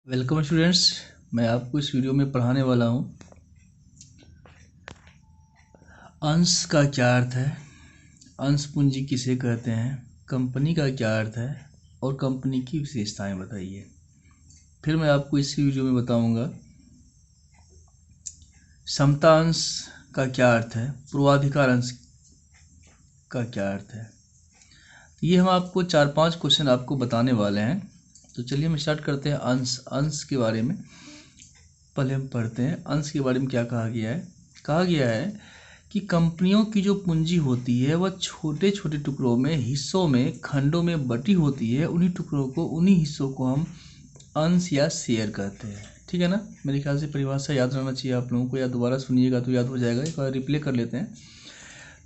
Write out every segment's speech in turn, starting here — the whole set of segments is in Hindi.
Welcome students. मैं आपको इस वीडियो में पढ़ाने वाला हूँ अंश का क्या अर्थ है, अंश पूंजी किसे कहते हैं, कंपनी का क्या अर्थ है और कंपनी की विशेषताएं बताइए। फिर मैं आपको इस वीडियो में बताऊंगा समता अंश का क्या अर्थ है, पूर्वाधिकार अंश का क्या अर्थ है। ये हम आपको 4-5 क्वेश्चन आपको बताने वाले हैं। तो चलिए हम स्टार्ट करते हैं। अंश के बारे में पहले हम पढ़ते हैं। अंश के बारे में क्या कहा गया है कि कंपनियों की जो पूंजी होती है वह छोटे छोटे टुकड़ों में, हिस्सों में, खंडों में बटी होती है। उन्हीं हिस्सों को हम अंश या शेयर कहते हैं। ठीक है ना। मेरे ख्याल से परिभाषा याद रहना चाहिए आप लोगों को, या दोबारा सुनिएगा तो याद हो जाएगा। एक बार रिप्ले कर लेते हैं।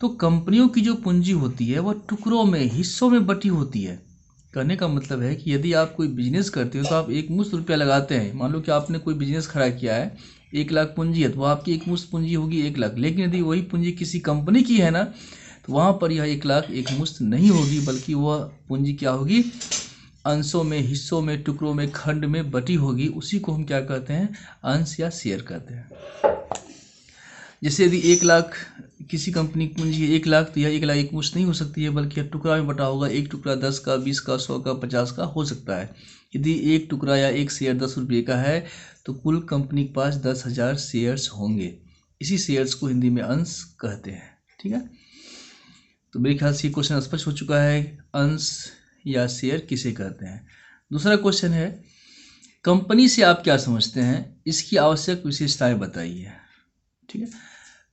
तो कंपनियों की जो पूंजी होती है वह टुकड़ों में, हिस्सों में बटी होती है। कहने का मतलब है कि यदि आप कोई बिजनेस करते हो तो आप एक मुश्त रुपया लगाते हैं। मान लो कि आपने कोई बिजनेस खड़ा किया है, 1 लाख पूंजी है, तो आपकी एक मुश्त पूंजी होगी 1 लाख। लेकिन यदि वही पूंजी किसी कंपनी की है ना, तो वहाँ पर यह 1 लाख एक मुश्त नहीं होगी, बल्कि वह पूंजी क्या होगी, अंशों में, हिस्सों में, टुकड़ों में, खंड में बटी होगी। उसी को हम क्या कहते हैं, अंश या शेयर कहते हैं। जैसे यदि 1 लाख किसी कंपनी की पूंजी है 1 लाख, तो यह 1 लाख एक मुश्त नहीं हो सकती है, बल्कि यह टुकड़ा में बटा होगा। एक टुकड़ा 10 का, 20 का, 100 का, 50 का हो सकता है। यदि एक टुकड़ा या एक शेयर 10 रुपये का है तो कुल कंपनी के पास 10,000 शेयर्स होंगे। इसी शेयर्स को हिंदी में अंश कहते हैं। ठीक है। तो मेरे ख्याल से ये क्वेश्चन स्पष्ट हो चुका है, अंश या शेयर किसे कहते हैं। दूसरा क्वेश्चन है, कंपनी से आप क्या समझते हैं, इसकी आवश्यक विशेषताएं बताइए। ठीक है।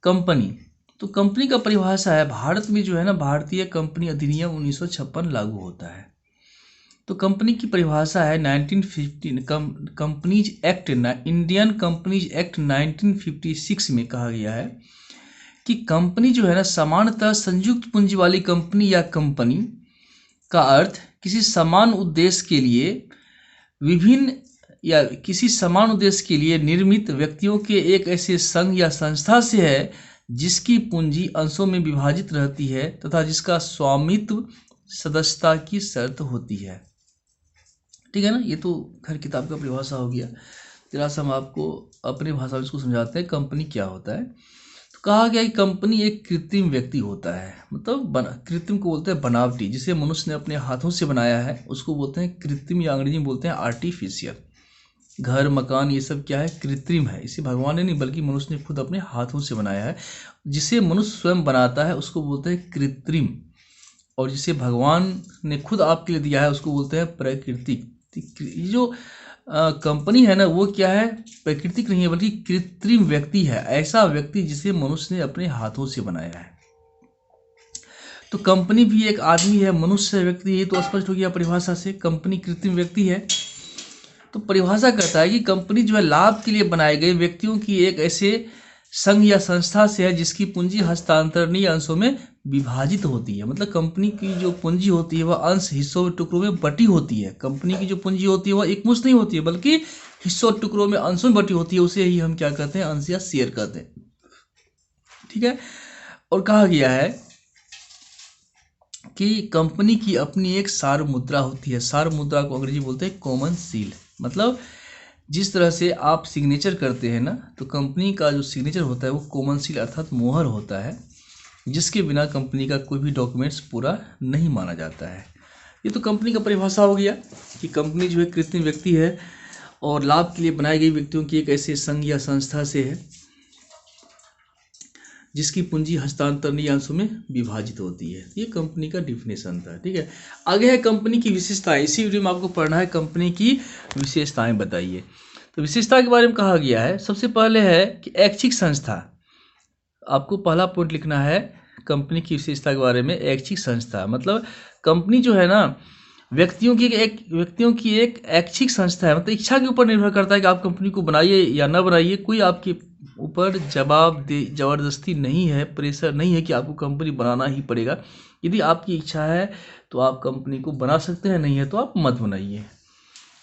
कंपनी, तो कंपनी का परिभाषा है, भारत में जो है ना, भारतीय कंपनी अधिनियम 1956 लागू होता है। तो कंपनी की परिभाषा है 1915 companies act, Indian companies act 1956 में कहा गया है कि कंपनी जो है ना, सामान्यतः संयुक्त पूंजी वाली कंपनी या कंपनी का अर्थ किसी समान उद्देश्य के लिए विभिन्न या किसी समान उद्देश्य के लिए निर्मित व्यक्तियों के एक ऐसे संघ या संस्था से है जिसकी पूंजी अंशों में विभाजित रहती है तथा जिसका स्वामित्व सदस्यता की शर्त होती है। ठीक है ना। ये तो खैर किताब का परिभाषा हो गया। जरा सा हम आपको अपनी भाषा में इसको समझाते हैं, कंपनी क्या होता है। तो कहा गया कि कंपनी एक कृत्रिम व्यक्ति होता है, मतलब कृत्रिम को बोलते हैं बनावटी, जिसे मनुष्य ने अपने हाथों से बनाया है उसको बोलते हैं कृत्रिम, या अंग्रेजी में बोलते हैं आर्टिफिशियल। घर, मकान, ये सब क्या है, कृत्रिम है। इसे भगवान ने नहीं बल्कि मनुष्य ने खुद अपने हाथों से बनाया है। जिसे मनुष्य स्वयं बनाता है उसको बोलते हैं कृत्रिम, और जिसे भगवान ने खुद आपके लिए दिया है उसको बोलते हैं प्राकृतिक। ये जो कंपनी है ना, वो क्या है, प्राकृतिक नहीं है बल्कि कृत्रिम व्यक्ति है। ऐसा व्यक्ति जिसे मनुष्य ने अपने हाथों से बनाया है। तो कंपनी भी एक आदमी है, मनुष्य है, व्यक्ति। ये तो स्पष्ट हो गया परिभाषा से, कंपनी कृत्रिम व्यक्ति है। तो परिभाषा कहता है कि कंपनी जो है लाभ के लिए बनाए गए व्यक्तियों की एक ऐसे संघ या संस्था से है जिसकी पूंजी हस्तांतरणीय अंशों में विभाजित होती है। मतलब कंपनी की जो पूंजी होती है वह अंश, हिस्सों, टुकड़ों में बटी होती है। कंपनी की जो पूंजी होती है वह एकमुश्त नहीं होती है, बल्कि हिस्सों, टुकड़ों में, अंशों में बटी होती है। उसे ही हम क्या कहते हैं, अंश या शेयर कहते हैं। ठीक है। और कहा गया है कि कंपनी की अपनी एक सार मुद्रा होती है। सार मुद्रा को अंग्रेजी बोलते हैं कॉमन सील। मतलब जिस तरह से आप सिग्नेचर करते हैं ना, तो कंपनी का जो सिग्नेचर होता है वो कॉमन सील अर्थात मोहर होता है, जिसके बिना कंपनी का कोई भी डॉक्यूमेंट्स पूरा नहीं माना जाता है। ये तो कंपनी का परिभाषा हो गया कि कंपनी जो है कृत्रिम व्यक्ति है और लाभ के लिए बनाई गई व्यक्तियों की एक ऐसे संघ या संस्था से है जिसकी पूंजी हस्तांतरणीय अंशों में विभाजित होती है। ये कंपनी का डिफिनेशन था। ठीक है। आगे है कंपनी की विशेषताएं। इसी वीडियो में आपको पढ़ना है कंपनी की विशेषताएं बताइए। तो विशेषता के बारे में कहा गया है, सबसे पहले है कि ऐच्छिक संस्था। आपको पहला पॉइंट लिखना है कंपनी की विशेषता के बारे में, ऐच्छिक संस्था। मतलब कंपनी जो है ना, व्यक्तियों की एक ऐच्छिक संस्था है। मतलब इच्छा के ऊपर निर्भर करता है कि आप कंपनी को बनाइए या ना बनाइए। कोई आपके ऊपर जबरदस्ती नहीं है, प्रेशर नहीं है कि आपको कंपनी बनाना ही पड़ेगा। यदि आपकी इच्छा है तो आप कंपनी को बना सकते हैं, नहीं है तो आप मत बनाइए।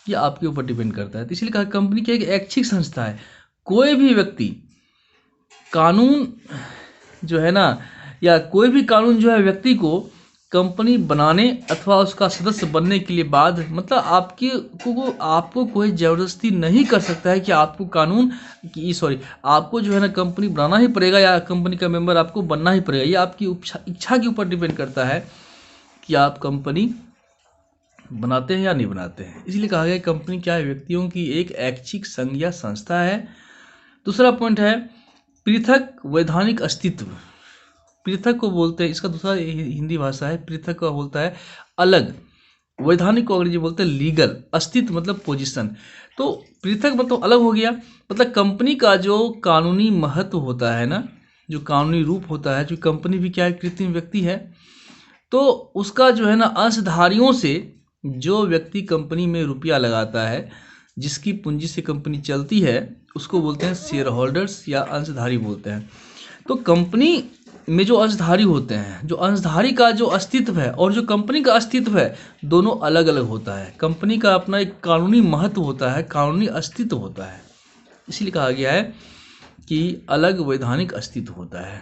ये आपके ऊपर डिपेंड करता है। तो इसलिए कहा कंपनी की एक ऐच्छिक संस्था है। कोई भी व्यक्ति कानून जो है ना, या कोई भी कानून जो है व्यक्ति को कंपनी बनाने अथवा उसका सदस्य बनने के लिए बाद, मतलब आपको कोई ज़बरदस्ती नहीं कर सकता है कि आपको आपको जो है ना कंपनी बनाना ही पड़ेगा या कंपनी का मेंबर आपको बनना ही पड़ेगा। ये आपकी इच्छा के ऊपर डिपेंड करता है कि आप कंपनी बनाते हैं या नहीं बनाते हैं। इसलिए कहा गया कंपनी क्या है, व्यक्तियों की एक ऐच्छिक संघ या संस्था है। दूसरा पॉइंट है पृथक वैधानिक अस्तित्व। पृथक को बोलते हैं, इसका दूसरा हिंदी भाषा है, पृथक को बोलता है अलग, वैधानिक को अंग्रेजी बोलते हैं लीगल, अस्तित्व मतलब पोजीशन। तो पृथक मतलब अलग हो गया, मतलब कंपनी का जो कानूनी महत्व होता है ना, जो कानूनी रूप होता है, जो कंपनी भी क्या है, कृत्रिम व्यक्ति है, तो उसका जो है ना अंशधारियों से, जो व्यक्ति कंपनी में रुपया लगाता है, जिसकी पूंजी से कंपनी चलती है, उसको बोलते हैं शेयर होल्डर्स या अंशधारी बोलते हैं। तो कंपनी में जो अंशधारी होते हैं, जो अंशधारी का जो अस्तित्व है और जो कंपनी का अस्तित्व है, दोनों अलग अलग होता है। कंपनी का अपना एक कानूनी महत्व होता है, कानूनी अस्तित्व होता है, इसलिए कहा गया है कि अलग वैधानिक अस्तित्व होता है।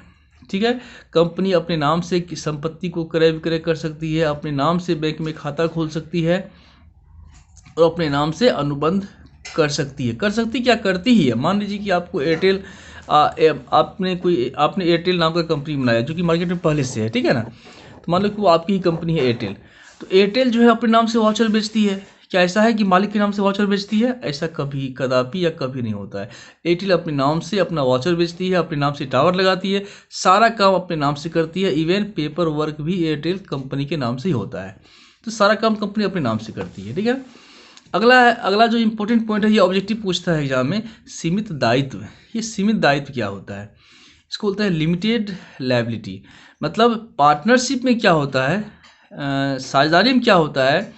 ठीक है, कंपनी अपने नाम से संपत्ति को क्रय विक्रय कर सकती है, अपने नाम से बैंक में खाता खोल सकती है और अपने नाम से अनुबंध कर सकती है। क्या करती ही है। मान लीजिए कि आपको एयरटेल आपने एयरटेल नाम का कंपनी बनाया जो कि मार्केट में पहले से है, ठीक है ना। तो मान लो कि वो आपकी ही कंपनी है एयरटेल, तो एयरटेल जो है अपने नाम से वाउचर बेचती है। क्या ऐसा है कि मालिक के नाम से वाउचर बेचती है? ऐसा कभी कदापि या कभी नहीं होता है। एयरटेल अपने नाम से अपना वाउचर बेचती है, अपने नाम से टावर लगाती है, सारा काम अपने नाम से करती है। इवन पेपर वर्क भी एयरटेल कंपनी के नाम से ही होता है। तो सारा काम कंपनी अपने नाम से करती है, ठीक है। अगला जो इम्पोर्टेंट पॉइंट है, ये ऑब्जेक्टिव पूछता है एग्जाम में, सीमित दायित्व। ये सीमित दायित्व क्या होता है? इसको बोलते हैं लिमिटेड लायबिलिटी। मतलब पार्टनरशिप में क्या होता है, साझेदारी में क्या होता है,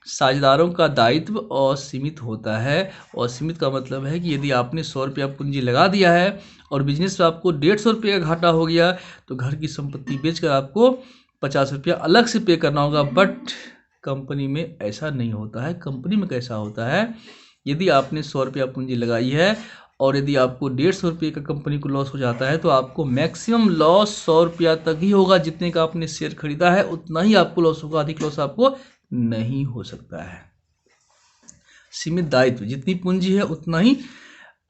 साझेदारों का दायित्व असीमित होता है। और सीमित का मतलब है कि यदि आपने 100 रुपया पूंजी लगा दिया है और बिजनेस में आपको 150 रुपये का घाटा हो गया, तो घर की संपत्ति बेचकर आपको 50 रुपया अलग से पे करना होगा। बट कंपनी में ऐसा नहीं होता है। कंपनी में कैसा होता है, यदि आपने 100 रुपया पूंजी लगाई है और यदि आपको 150 रुपये का कंपनी को लॉस हो जाता है, तो आपको मैक्सिमम लॉस 100 रुपया तक ही होगा। जितने का आपने शेयर खरीदा है उतना ही आपको लॉस होगा, अधिक लॉस आपको नहीं हो सकता है। सीमित दायित्व, जितनी पूंजी है उतना ही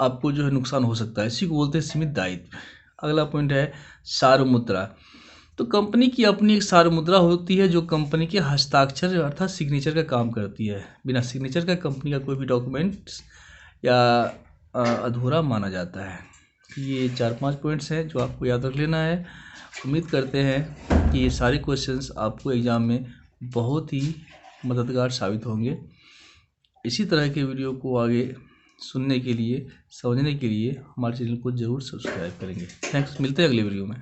आपको जो है नुकसान हो सकता है, इसी को बोलते हैं सीमित दायित्व। अगला पॉइंट है सार्वमुद्रा। तो कंपनी की अपनी एक सार्वमुद्रा होती है जो कंपनी के हस्ताक्षर अर्थात सिग्नेचर का काम करती है। बिना सिग्नेचर का कंपनी का कोई भी डॉक्यूमेंट्स या अधूरा माना जाता है। ये 4-5 पॉइंट्स हैं जो आपको याद रख लेना है। उम्मीद करते हैं कि ये सारे क्वेश्चंस आपको एग्ज़ाम में बहुत ही मददगार साबित होंगे। इसी तरह के वीडियो को आगे सुनने के लिए, समझने के लिए हमारे चैनल को ज़रूर सब्सक्राइब करेंगे। थैंक्स, मिलते हैं अगले वीडियो में।